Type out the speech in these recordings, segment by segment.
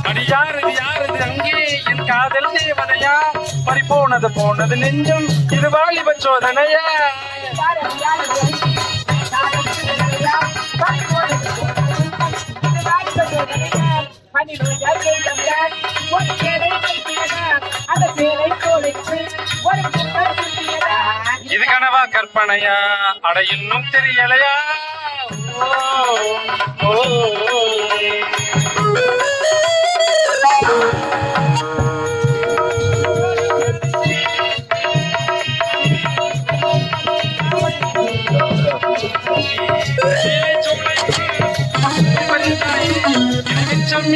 அடி யாரது யாரது அங்கே என் காதல் தேவதையா பறிபோனது போனது நெஞ்சம் இது வாலிப சோதனையா இது கனவா கற்பனையா அட இன்னும் தெரியலையா ஓ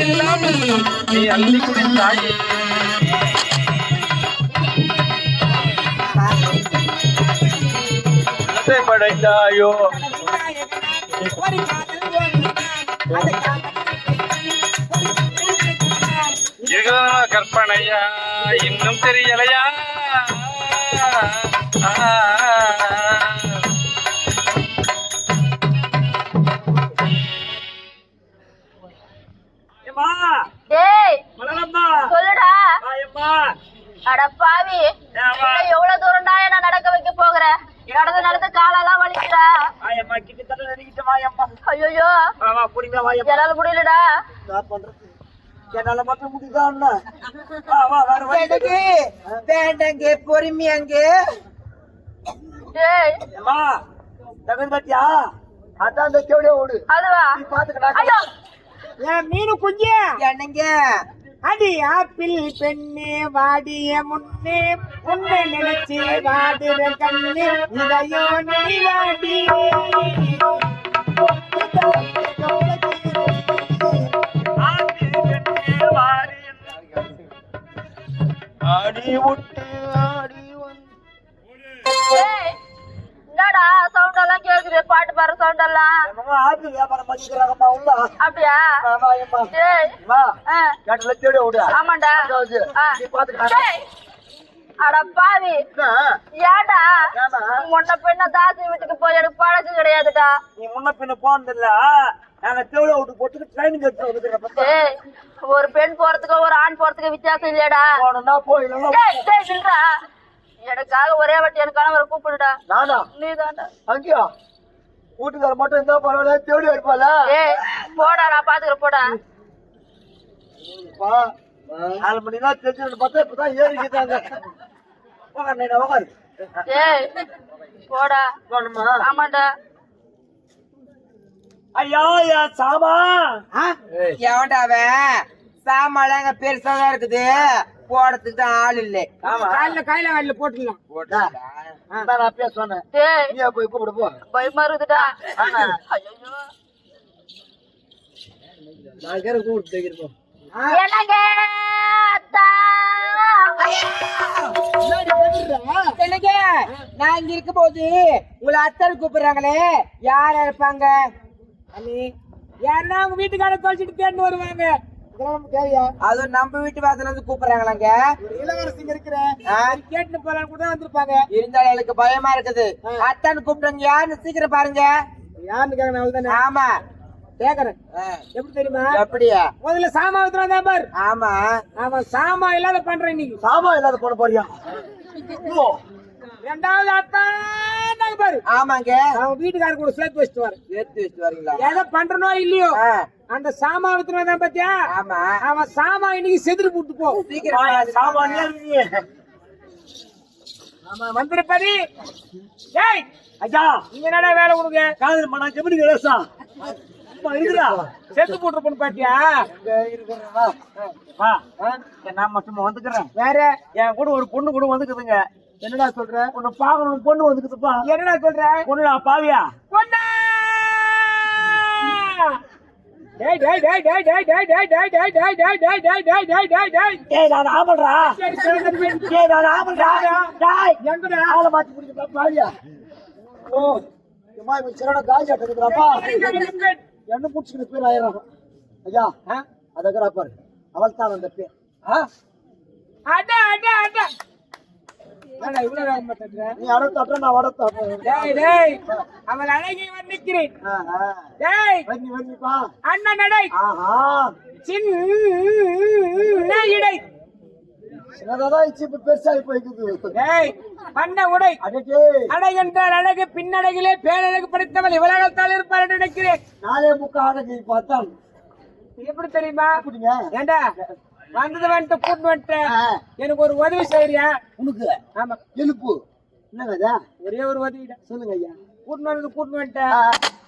இல்லாமல் நீ அள்ளி குடித்தாயே படைத்தாயோ கற்பனையா இன்னும் தெரியலையா சொல்லுடா. அட பாவி, எவ்வளவு தூரம்டா என்ன நடக்க வைக்க போகிற? நடந்து நடந்து காலெல்லாம் வலிக்குடா. ஐயோ என்னால முடியலடா. என்னால மட்டும் முடியுதா? வேண்டங்க பொறுமையாங்க. பத்தியா அதான் அந்த கேவடியா ஓடு. அதுவா பாத்துக்கிட்டா மீனு குஞ்சு என்னங்க அடி ஆப்பிள் பெண்ணே வாடிய முன்னே உன்னை நினைச்சு வாடுற கண்ணு இதையோ நீ வாடி ஆடி விட்டு ஆடி என்னடா சவுண்ட் எல்லாம் கேக்குது? பாட்டு பாடுற சவுண்ட் எல்லாம் அப்படியா? ஆமாண்டா. அட பாவி, ஏடா முன்ன பின்ன தாசி வீட்டுக்கு போய் எனக்கு பழக்கம் கிடையாதுடா. நீ முன்ன பின்ன போனது இல்ல, நாங்க தேவலை விட்டு போட்டு ட்ரைனிங் எடுத்து ஒரு பெண் போறதுக்கு ஒரு ஆண் போறதுக்கு வித்தியாசம் இல்லையடா. போயிடா எனக்காக ஒரே வாட்டி என் கணவரை கூப்பிடுடா. நானா? நீதான்டா. அங்கயா வீட்டுக்கார மட்டும் இருந்தா பரவாயில்ல, தேடி எடுப்பாளா? போடா, நான் பாத்துக்கிறேன். போடா 4 மணி தான் தெரிஞ்சு பார்த்தா இப்பதான் ஏறிக்கிட்டாங்க. போடா. ஆமாண்டா. ஐயா சாமா எவன்டாவ சாமான் எங்க பெருசாதான் இருக்குது, போடுறதுக்கு தான் ஆள் இல்ல. கையில போட்டுக்கலாம். அப்பயே சொன்னேன், போய் கூப்பிட போ. பயமா இருக்குதுடா. நான் இங்க இருக்கும் போது உங்களை அத்தனை கூப்பிடுறாங்களே, யார இருப்பாங்க? யாருன்னா உங்க வீட்டுக்கார தொலைச்சிட்டு தேர்ந்து வருவாங்க. அது நம்ம வீட்டு வாசல இருந்து கூப்பிடுறாங்களாங்க. இளவரசிங்க இருக்கிறேன் கேட்டு போலாம் கூட வந்திருப்பாங்க. இருந்தாலும் எனக்கு பயமா இருக்குது. அத்தான்னு கூப்பிடுறாங்க, யாருன்னு சீக்கிரம் பாருங்க. யாருன்னு? ஆமா கேக்குறேன். எப்படி தெரியுமா? எப்படியா? முதல்ல சாமான் பாரு. ஆமா ஆமா, சாமா இல்லாத பண்றேன் இன்னைக்கு. சாமா இல்லாத போட போறியா? ரெண்டாவது அத்தான் பாரு. ஆமாங்க, அவன் வீட்டுக்காரர் கூட சேர்த்து வச்சுட்டு வரீங்களா? எதை பண்றனோ இல்லையோ அந்த சாமான் தான் பாத்தியா? ஆமா, அவன் சாமா இன்னைக்கு செதுரு போட்டு போ சீக்கிரம். சாமான் ஆமா வந்துருப்படி. ஏய் ஐயா, நீங்க என்னடா வேலை கொடுங்க? காதல் பண்ணா எப்படி கேசா இருக்குதா? செத்து போட்டு பாத்தியா? நான் மட்டும் வந்துக்கிறேன். வேற என் கூட ஒரு பொண்ணு கூட வந்துக்குதுங்க. என்னடா சொல்ற? உன்னை பாக்கணும் பொண்ணு வந்துக்குதுப்பா. என்னடா சொல்ற? பொண்ணுடா பாவியா? பொண்ணா என்ன புடிச்சுக்கிட்டு பேர் ஆயிரம் ஐயா அதா பாரு. அவள் தான் அந்த பேர். இவ்வளவு வேக மாட்டேன் நீ அட தட்ட நான் வட தட்டேன். டேய் டேய் அவன் அழகை வர்ணிக்கிறேன் டேய் வந்திப்பா. அண்ணன் நடை ஆஹா. சின்ன இடை சின்னதான் இச்சு இப்ப பெருசாகி போய்க்குது. டேய் பண்ண உடை அடடே. அடை என்றால் அழகு பின்னழகிலே பேரழகு படைத்தவள் இவளகத்தால் இருப்பார் என்று நினைக்கிறேன். 4.25 அடகி பார்த்தான். எப்படி தெரியுமா எப்படிங்க? ஏண்டா வந்தது வந்துட்டு கூட்டு வந்துட்டேன் எனக்கு ஒரு உதவி செய்யறியா? உனக்கு ஆமா எழுப்பு என்னங்க ஐயா? ஒரே ஒரு உதவிடா சொல்லுங்க ஐயா. கூட்டு வந்துட்டேன்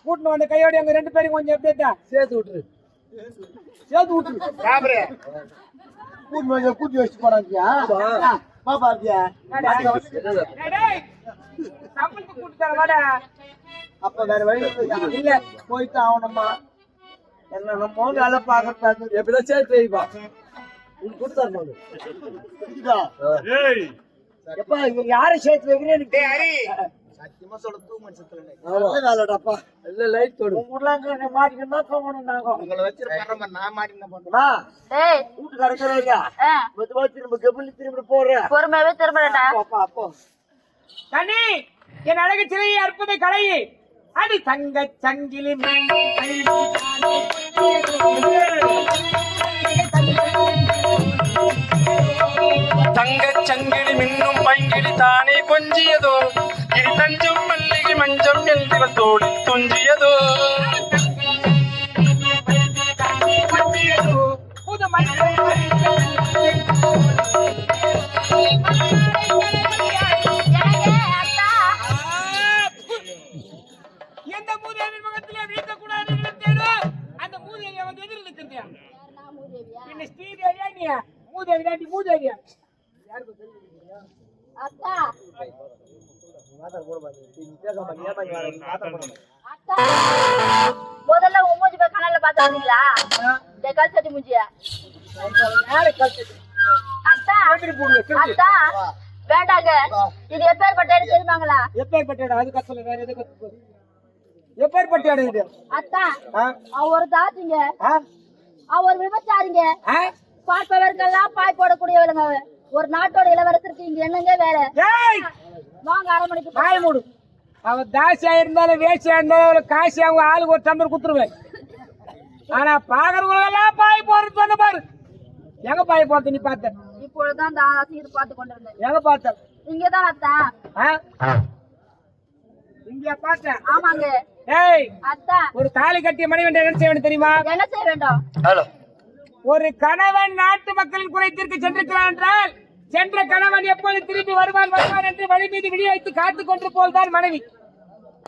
கூட்டு வந்து கையோட எங்க 2 பேரும் கொஞ்சம் எப்படியா சேர்த்து விட்டுரு. கூட்டி வச்சு போறாங்கயா. பாப்பா அப்படியா? சம்பளத்துக்கு கூட்டு தர வாடா. அப்ப வேற வழி இல்ல, போயிட்டு ஆகணுமா? என்னமோ வேலை பாக்குறாங்க. எப்படிதான் சேர்த்து வைப்பா எப்பா இவங்க யாரை சேர்த்து வைக்கிறேன் எனக்கு சத்தியமா சொல்ல வேலைடாப்பா. இல்ல லைட் தொடு உங்க மாட்டிக்கணும்னா தூங்கணும். நாங்க உங்களை வச்சிருக்க நான் மாட்டினா வீட்டு கரைக்கிறா மெதுவா திரும்ப கபிலி திரும்ப போடுறேன். பொறுமையாவே திரும்பலடா. அப்போ கனி என் அழகு சிலையை அற்புத கலையை அடி தங்க சங்கிலி தங்கச் சங்கிலி மின்னும் பைங்கிலி தானே கொஞ்சியதோ இனி தஞ்சம் மல்லிகை மஞ்சம் எழுதிவ தோழி துஞ்சியதோ புது எந்த மூதேவி முகத்திலே வீழ்த்தக்கூடாது அந்த மூதேவியை வந்து எதிரில் நிற்கிறேன். பின்ன ஸ்ரீதேவியா நீ மூதேவி தாண்டி மூதேவியா அத்தா முதல்ல உன் மூஞ்சி போய் கனல்ல பாத்துறீங்களா? கல் சட்டி மூஞ்சியா? அத்தா அத்தா வேண்டாங்க. இது எப்பேற்பட்ட இடம் தெரியுமாங்களா? எப்பேற்பட்ட இடம்? அது கத்தல வேற எது கத்து எப்பேற்பட்ட இடம் இது? அத்தா அவ ஒரு தாத்திங்க, அவ ஒரு விபச்சாரிங்க, பார்த்தவருக்கெல்லாம் பாய் போடக்கூடியவளுங்க. ஒரு நாட்டோட இளவரசருக்கு இங்க என்னங்க வேலை? வாங்க 1/2 மணிக்கு பாய் மூடு. அவ தாசியா இருந்தாலும் வேசியா இருந்தாலும் அவளுக்கு காசி அவங்க ஆளுக்கு ஒரு டம்பர் குத்துருவேன். ஆனா பாக்குறவங்க எல்லாம் பாய் போறது சொன்ன பாரு. எங்க பாய் போறது நீ பார்த்த? இப்பொழுதுதான் அந்த ஆசையை பார்த்து கொண்டிருந்தேன். எங்க பார்த்த? இங்கதான் அத்தா. இங்க பார்த்த? ஆமாங்க. ஏய் அத்தா ஒரு தாலி கட்டிய மனைவன் என்ன செய்ய வேண்டும் தெரியுமா? என்ன செய்ய வேண்டும்? ஒரு கணவன் நாட்டு மக்களின் குறைத்திற்கு சென்றிருக்கிறான் என்றால் சென்ற கணவன் எப்போது திரும்பி வருவான் என்று வழி மீது விழி வைத்து காத்து கொண்டு போல்தான் மனைவி.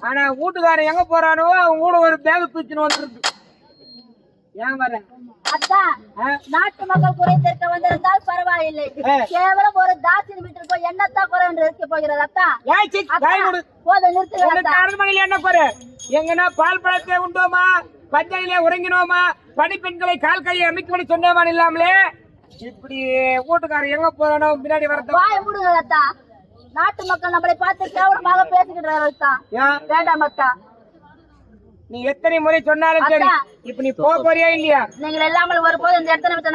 ஆனா வீட்டுக்காரன் எங்க போறானோ அவங்க கூட ஒரு பேக் தூக்கின்னு வந்துருக்கு. ஏன் வர? அத்தா நாட்டு மக்கள் குறைத்திருக்க வந்திருந்தால் பரவாயில்லை. கேவலம் ஒரு தாசின் வீட்டில் போய் என்னத்தான் குறை என்று இருக்க போகிறது? அத்தா போதும் நிறுத்துங்க. அரண்மனையில் என்ன குறை? எங்கன்னா பால் பழத்தை உண்டோமா, பஞ்சையிலே உறங்கினோமா, பணிப்பெண்களை கால் கையை அமைக்க சொன்னோமான் இல்லாமலே இப்படி வீட்டுக்காரர் எங்க போறானோ பின்னாடி வரது. வாய மூடுங்க அத்தா. நாட்டு மக்கள் நம்மளை பார்த்து கேவலமாக பேசிக்கிட்டு வேண்டாம் அத்தா. நீ எத்தனை முறை சொன்னாலும் சரி, இப்ப நீ போறியா இல்லையா? நீங்கள் இல்லாமல் வரும்போது இந்த இடத்துல